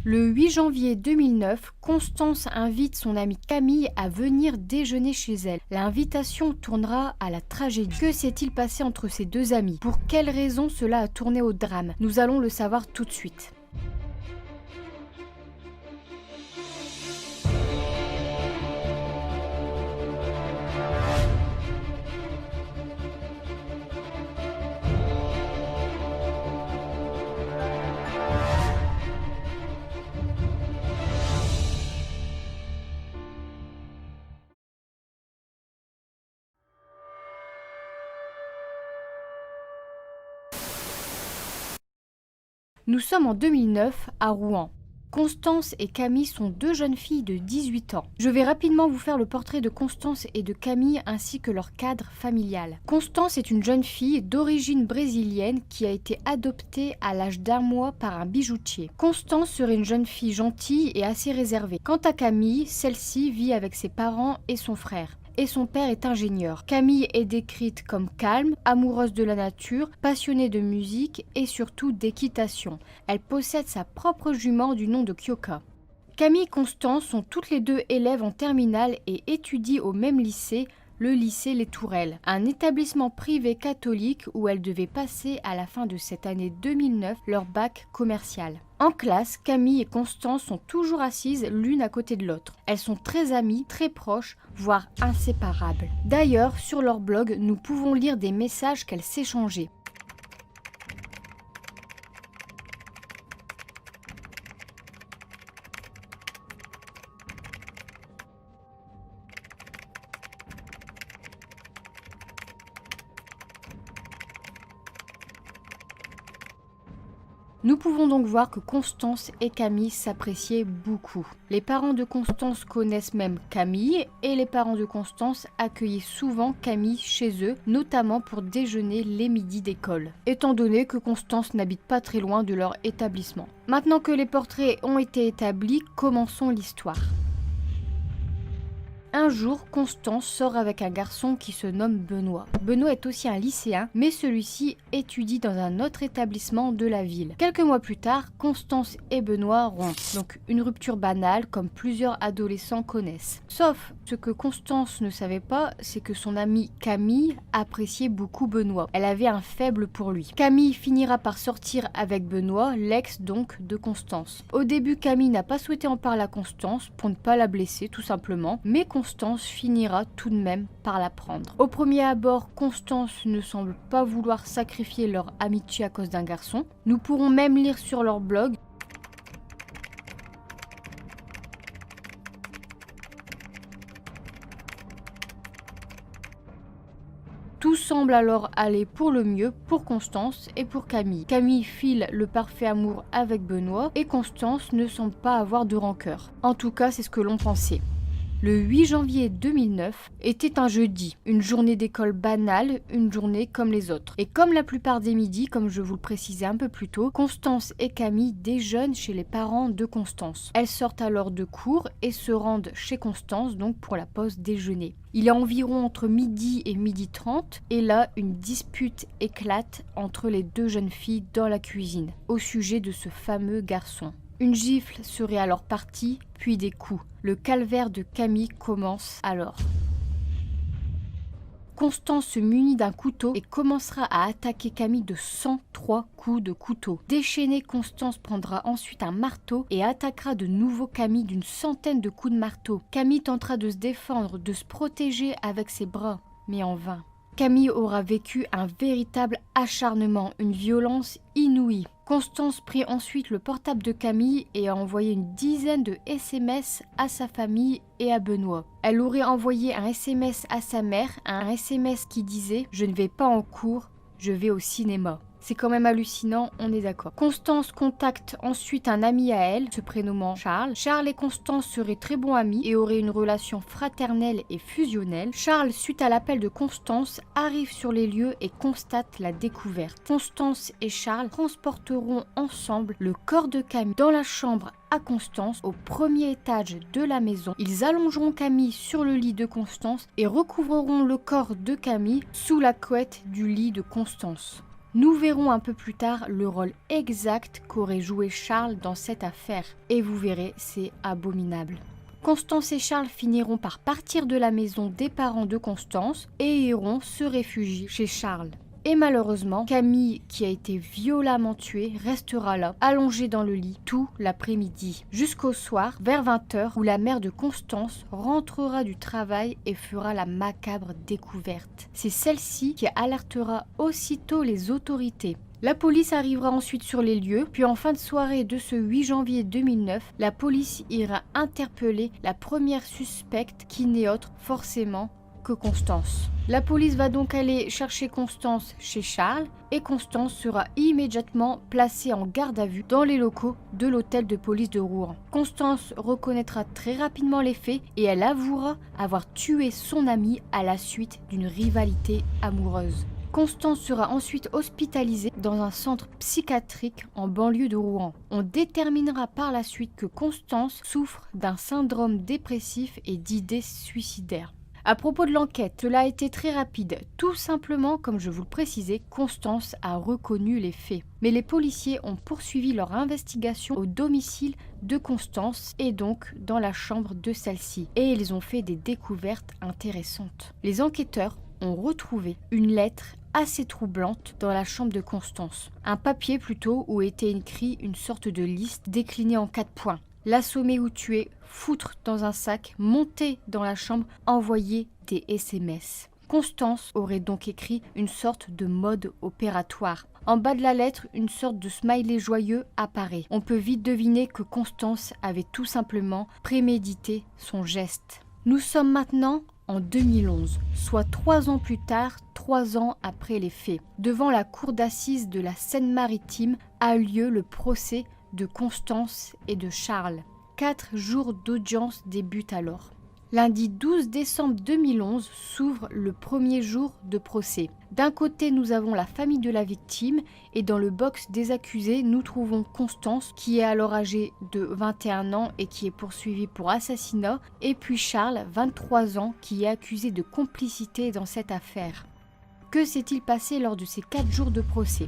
Le 8 janvier 2009, Constance invite son amie Camille à venir déjeuner chez elle. L'invitation tournera à la tragédie. Que s'est-il passé entre ces deux amis? Pour quelles raisons cela a tourné au drame? Nous allons le savoir tout de suite. Nous sommes en 2009 à Rouen. Constance et Camille sont deux jeunes filles de 18 ans. Je vais rapidement vous faire le portrait de Constance et de Camille ainsi que leur cadre familial. Constance est une jeune fille d'origine brésilienne qui a été adoptée à l'âge d'1 mois par un bijoutier. Constance serait une jeune fille gentille et assez réservée. Quant à Camille, celle-ci vit avec ses parents et son frère. Et son père est ingénieur. Camille est décrite comme calme, amoureuse de la nature, passionnée de musique et surtout d'équitation. Elle possède sa propre jument du nom de Kyoka. Camille et Constance sont toutes les deux élèves en terminale et étudient au même lycée, le lycée Les Tourelles, un établissement privé catholique où elles devaient passer à la fin de cette année 2009 leur bac commercial. En classe, Camille et Constance sont toujours assises l'une à côté de l'autre. Elles sont très amies, très proches, voire inséparables. D'ailleurs, sur leur blog, nous pouvons lire des messages qu'elles s'échangeaient. Nous pouvons donc voir que Constance et Camille s'appréciaient beaucoup. Les parents de Constance connaissent même Camille et les parents de Constance accueillaient souvent Camille chez eux, notamment pour déjeuner les midis d'école, étant donné que Constance n'habite pas très loin de leur établissement. Maintenant que les portraits ont été établis, commençons l'histoire. Un jour, Constance sort avec un garçon qui se nomme Benoît. Benoît est aussi un lycéen, mais celui-ci étudie dans un autre établissement de la ville. Quelques mois plus tard, Constance et Benoît rompent. Donc une rupture banale comme plusieurs adolescents connaissent. Sauf ce que Constance ne savait pas, c'est que son amie Camille appréciait beaucoup Benoît. Elle avait un faible pour lui. Camille finira par sortir avec Benoît, l'ex donc de Constance. Au début, Camille n'a pas souhaité en parler à Constance pour ne pas la blesser tout simplement, mais Constance finira tout de même par la prendre. Au premier abord, Constance ne semble pas vouloir sacrifier leur amitié à cause d'un garçon. Nous pourrons même lire sur leur blog. Tout semble alors aller pour le mieux pour Constance et pour Camille. Camille file le parfait amour avec Benoît et Constance ne semble pas avoir de rancœur. En tout cas, c'est ce que l'on pensait. Le 8 janvier 2009 était un jeudi, une journée d'école banale, une journée comme les autres. Et comme la plupart des midis, comme je vous le précisais un peu plus tôt, Constance et Camille déjeunent chez les parents de Constance. Elles sortent alors de cours et se rendent chez Constance donc pour la pause déjeuner. Il est environ entre midi et 12h30 et là, une dispute éclate entre les deux jeunes filles dans la cuisine au sujet de ce fameux garçon. Une gifle serait alors partie, puis des coups. Le calvaire de Camille commence alors. Constance se munit d'un couteau et commencera à attaquer Camille de 103 coups de couteau. Déchaînée, Constance prendra ensuite un marteau et attaquera de nouveau Camille d'une centaine de coups de marteau. Camille tentera de se défendre, de se protéger avec ses bras, mais en vain. Camille aura vécu un véritable acharnement, une violence inouïe. Constance prit ensuite le portable de Camille et a envoyé une dizaine de SMS à sa famille et à Benoît. Elle aurait envoyé un SMS à sa mère, un SMS qui disait « Je ne vais pas en cours, je vais au cinéma ». C'est quand même hallucinant, on est d'accord. Constance contacte ensuite un ami à elle, se prénommant Charles. Charles et Constance seraient très bons amis et auraient une relation fraternelle et fusionnelle. Charles, suite à l'appel de Constance, arrive sur les lieux et constate la découverte. Constance et Charles transporteront ensemble le corps de Camille dans la chambre à Constance au premier étage de la maison. Ils allongeront Camille sur le lit de Constance et recouvreront le corps de Camille sous la couette du lit de Constance. Nous verrons un peu plus tard le rôle exact qu'aurait joué Charles dans cette affaire. Et vous verrez, c'est abominable. Constance et Charles finiront par partir de la maison des parents de Constance et iront se réfugier chez Charles. Et malheureusement, Camille, qui a été violemment tuée, restera là, allongée dans le lit, tout l'après-midi. Jusqu'au soir, vers 20h, où la mère de Constance rentrera du travail et fera la macabre découverte. C'est celle-ci qui alertera aussitôt les autorités. La police arrivera ensuite sur les lieux, puis en fin de soirée de ce 8 janvier 2009, la police ira interpeller la première suspecte qui n'est autre forcément que Constance. La police va donc aller chercher Constance chez Charles et Constance sera immédiatement placée en garde à vue dans les locaux de l'hôtel de police de Rouen. Constance reconnaîtra très rapidement les faits et elle avouera avoir tué son ami à la suite d'une rivalité amoureuse. Constance sera ensuite hospitalisée dans un centre psychiatrique en banlieue de Rouen. On déterminera par la suite que Constance souffre d'un syndrome dépressif et d'idées suicidaires. À propos de l'enquête, cela a été très rapide. Tout simplement, comme je vous le précisais, Constance a reconnu les faits. Mais les policiers ont poursuivi leur investigation au domicile de Constance et donc dans la chambre de celle-ci. Et ils ont fait des découvertes intéressantes. Les enquêteurs ont retrouvé une lettre assez troublante dans la chambre de Constance. Un papier plutôt où était écrit une sorte de liste déclinée en 4 points. L'assommer ou tuer, foutre dans un sac, monter dans la chambre, envoyer des SMS. Constance aurait donc écrit une sorte de mode opératoire. En bas de la lettre, une sorte de smiley joyeux apparaît. On peut vite deviner que Constance avait tout simplement prémédité son geste. Nous sommes maintenant en 2011, soit 3 ans plus tard, 3 ans après les faits. Devant la cour d'assises de la Seine-Maritime a lieu le procès de Constance et de Charles. 4 jours d'audience débutent alors. Lundi 12 décembre 2011 s'ouvre le premier jour de procès. D'un côté, nous avons la famille de la victime et dans le box des accusés, nous trouvons Constance qui est alors âgée de 21 ans et qui est poursuivie pour assassinat et puis Charles, 23 ans, qui est accusé de complicité dans cette affaire. Que s'est-il passé lors de ces 4 jours de procès ?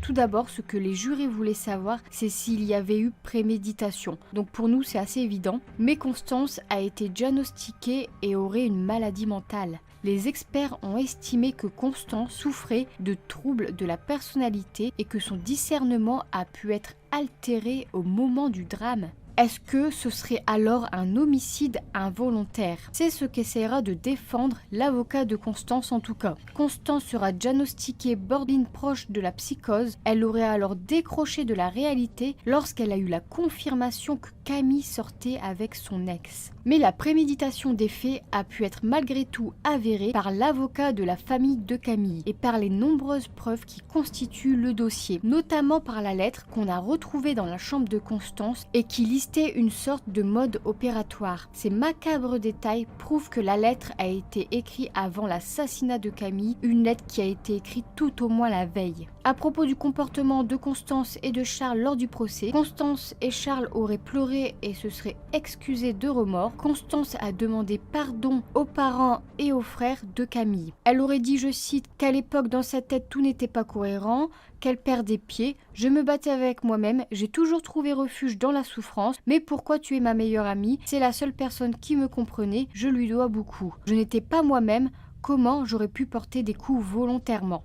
Tout d'abord, ce que les jurés voulaient savoir, c'est s'il y avait eu préméditation. Donc pour nous, c'est assez évident. Mais Constance a été diagnostiquée et aurait une maladie mentale. Les experts ont estimé que Constance souffrait de troubles de la personnalité et que son discernement a pu être altéré au moment du drame. Est-ce que ce serait alors un homicide involontaire? C'est ce qu'essaiera de défendre l'avocat de Constance en tout cas. Constance sera diagnostiquée borderline proche de la psychose. Elle aurait alors décroché de la réalité lorsqu'elle a eu la confirmation que Camille sortait avec son ex. Mais la préméditation des faits a pu être malgré tout avérée par l'avocat de la famille de Camille et par les nombreuses preuves qui constituent le dossier, notamment par la lettre qu'on a retrouvée dans la chambre de Constance et qui listait une sorte de mode opératoire. Ces macabres détails prouvent que la lettre a été écrite avant l'assassinat de Camille, une lettre qui a été écrite tout au moins la veille. À propos du comportement de Constance et de Charles lors du procès, Constance et Charles auraient pleuré et se seraient excusés de remords. Constance a demandé pardon aux parents et aux frères de Camille. Elle aurait dit, je cite, qu'à l'époque dans sa tête tout n'était pas cohérent, qu'elle perdait pied, je me battais avec moi-même, j'ai toujours trouvé refuge dans la souffrance, mais pourquoi tu es ma meilleure amie? C'est la seule personne qui me comprenait, je lui dois beaucoup. Je n'étais pas moi-même, comment j'aurais pu porter des coups volontairement?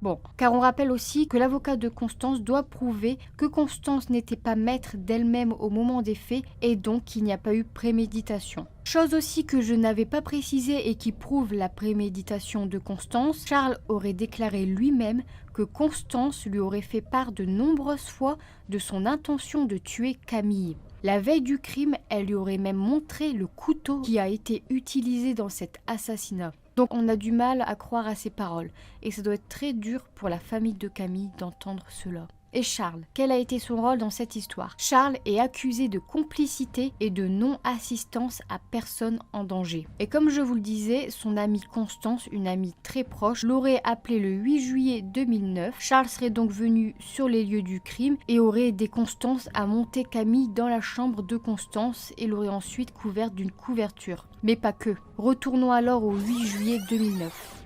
Bon, car on rappelle aussi que l'avocat de Constance doit prouver que Constance n'était pas maître d'elle-même au moment des faits et donc qu'il n'y a pas eu préméditation. Chose aussi que je n'avais pas précisé et qui prouve la préméditation de Constance, Charles aurait déclaré lui-même que Constance lui aurait fait part de nombreuses fois de son intention de tuer Camille. La veille du crime, elle lui aurait même montré le couteau qui a été utilisé dans cet assassinat. Donc on a du mal à croire à ces paroles et ça doit être très dur pour la famille de Camille d'entendre cela. Et Charles, quel a été son rôle dans cette histoire? Charles est accusé de complicité et de non-assistance à personne en danger. Et comme je vous le disais, son amie Constance, une amie très proche, l'aurait appelé le 8 juillet 2009. Charles serait donc venu sur les lieux du crime et aurait aidé Constance à monter Camille dans la chambre de Constance et l'aurait ensuite couverte d'une couverture. Mais pas que. Retournons alors au 8 juillet 2009.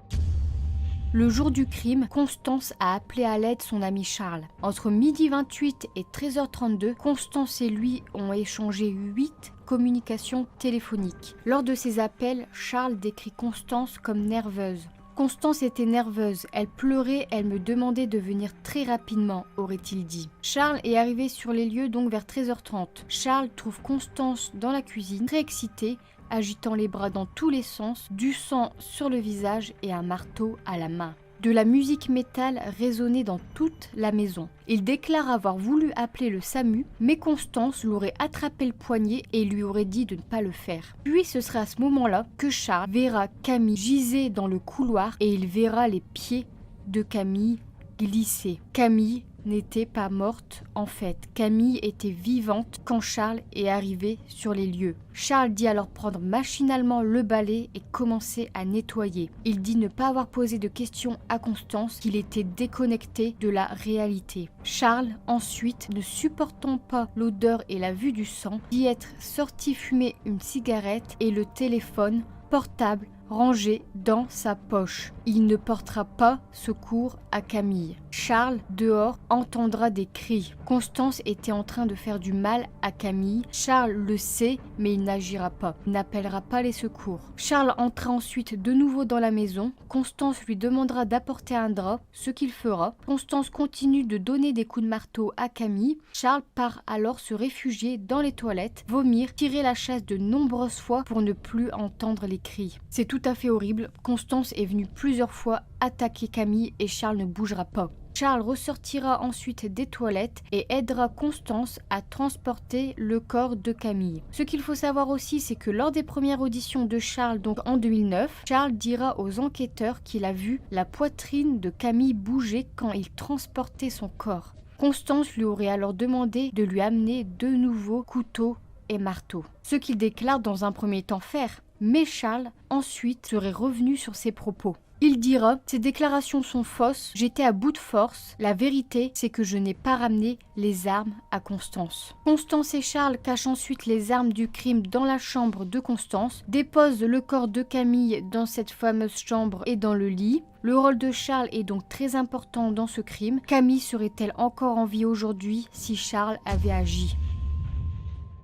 Le jour du crime, Constance a appelé à l'aide son ami Charles. Entre 12h28 et 13h32, Constance et lui ont échangé 8 communications téléphoniques. Lors de ces appels, Charles décrit Constance comme nerveuse. Constance était nerveuse, elle pleurait, elle me demandait de venir très rapidement, aurait-il dit. Charles est arrivé sur les lieux donc vers 13h30. Charles trouve Constance dans la cuisine, très excitée, agitant les bras dans tous les sens, du sang sur le visage et un marteau à la main. De la musique métal résonnait dans toute la maison. Il déclare avoir voulu appeler le SAMU, mais Constance l'aurait attrapé le poignet et lui aurait dit de ne pas le faire. Puis ce sera à ce moment-là que Charles verra Camille giser dans le couloir et il verra les pieds de Camille glisser. Camille n'était pas morte en fait. Camille était vivante quand Charles est arrivé sur les lieux. Charles dit alors prendre machinalement le balai et commencer à nettoyer. Il dit ne pas avoir posé de questions à Constance, qu'il était déconnecté de la réalité. Charles, ensuite, ne supportant pas l'odeur et la vue du sang, dit être sorti fumer une cigarette et le téléphone portable rangé dans sa poche. Il ne portera pas secours à Camille. Charles, dehors, entendra des cris. Constance était en train de faire du mal à Camille. Charles le sait, mais il n'agira pas. Il n'appellera pas les secours. Charles entra ensuite de nouveau dans la maison. Constance lui demandera d'apporter un drap, ce qu'il fera. Constance continue de donner des coups de marteau à Camille. Charles part alors se réfugier dans les toilettes, vomir, tirer la chaise de nombreuses fois pour ne plus entendre les cris. C'est tout à fait horrible. Constance est venue plusieurs fois attaquer Camille et Charles ne bougera pas. Charles ressortira ensuite des toilettes et aidera Constance à transporter le corps de Camille. Ce qu'il faut savoir aussi, c'est que lors des premières auditions de Charles, donc en 2009, Charles dira aux enquêteurs qu'il a vu la poitrine de Camille bouger quand il transportait son corps. Constance lui aurait alors demandé de lui amener de nouveaux couteaux et marteaux. Ce qu'il déclare dans un premier temps faire. Mais Charles, ensuite, serait revenu sur ses propos. Il dira « Ces déclarations sont fausses, j'étais à bout de force, la vérité c'est que je n'ai pas ramené les armes à Constance ». Constance et Charles cachent ensuite les armes du crime dans la chambre de Constance, déposent le corps de Camille dans cette fameuse chambre et dans le lit. Le rôle de Charles est donc très important dans ce crime. Camille serait-elle encore en vie aujourd'hui si Charles avait agi ?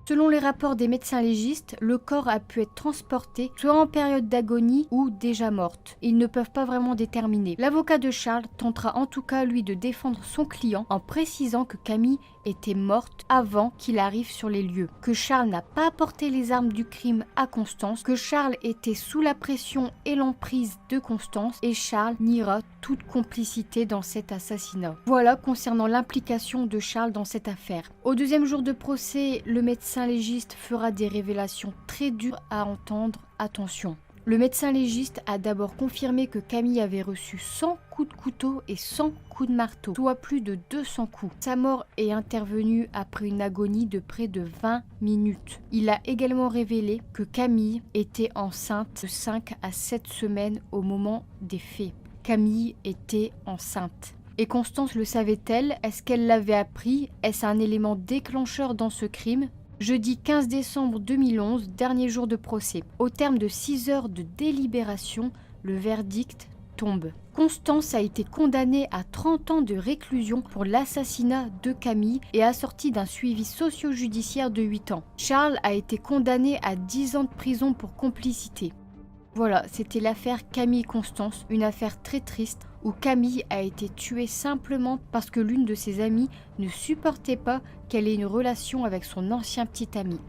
Selon les rapports des médecins légistes, le corps a pu être transporté soit en période d'agonie ou déjà morte. Ils ne peuvent pas vraiment déterminer. L'avocat de Charles tentera en tout cas lui de défendre son client en précisant que Camille était morte avant qu'il arrive sur les lieux, que Charles n'a pas apporté les armes du crime à Constance, que Charles était sous la pression et l'emprise de Constance et Charles niera toute complicité dans cet assassinat. Voilà concernant l'implication de Charles dans cette affaire. Au deuxième jour de procès, le médecin légiste fera des révélations très dures à entendre. Attention. Le médecin légiste a d'abord confirmé que Camille avait reçu 100 coups de couteau et 100 coups de marteau, soit plus de 200 coups. Sa mort est intervenue après une agonie de près de 20 minutes. Il a également révélé que Camille était enceinte de 5 à 7 semaines au moment des faits. Camille était enceinte. Et Constance le savait-elle? Est-ce qu'elle l'avait appris? Est-ce un élément déclencheur dans ce crime? Jeudi 15 décembre 2011, dernier jour de procès. Au terme de 6 heures de délibération, le verdict tombe. Constance a été condamnée à 30 ans de réclusion pour l'assassinat de Camille et assorti d'un suivi socio-judiciaire de 8 ans. Charles a été condamné à 10 ans de prison pour complicité. Voilà, c'était l'affaire Camille-Constance, une affaire très triste où Camille a été tuée simplement parce que l'une de ses amies ne supportait pas qu'elle ait une relation avec son ancien petit ami.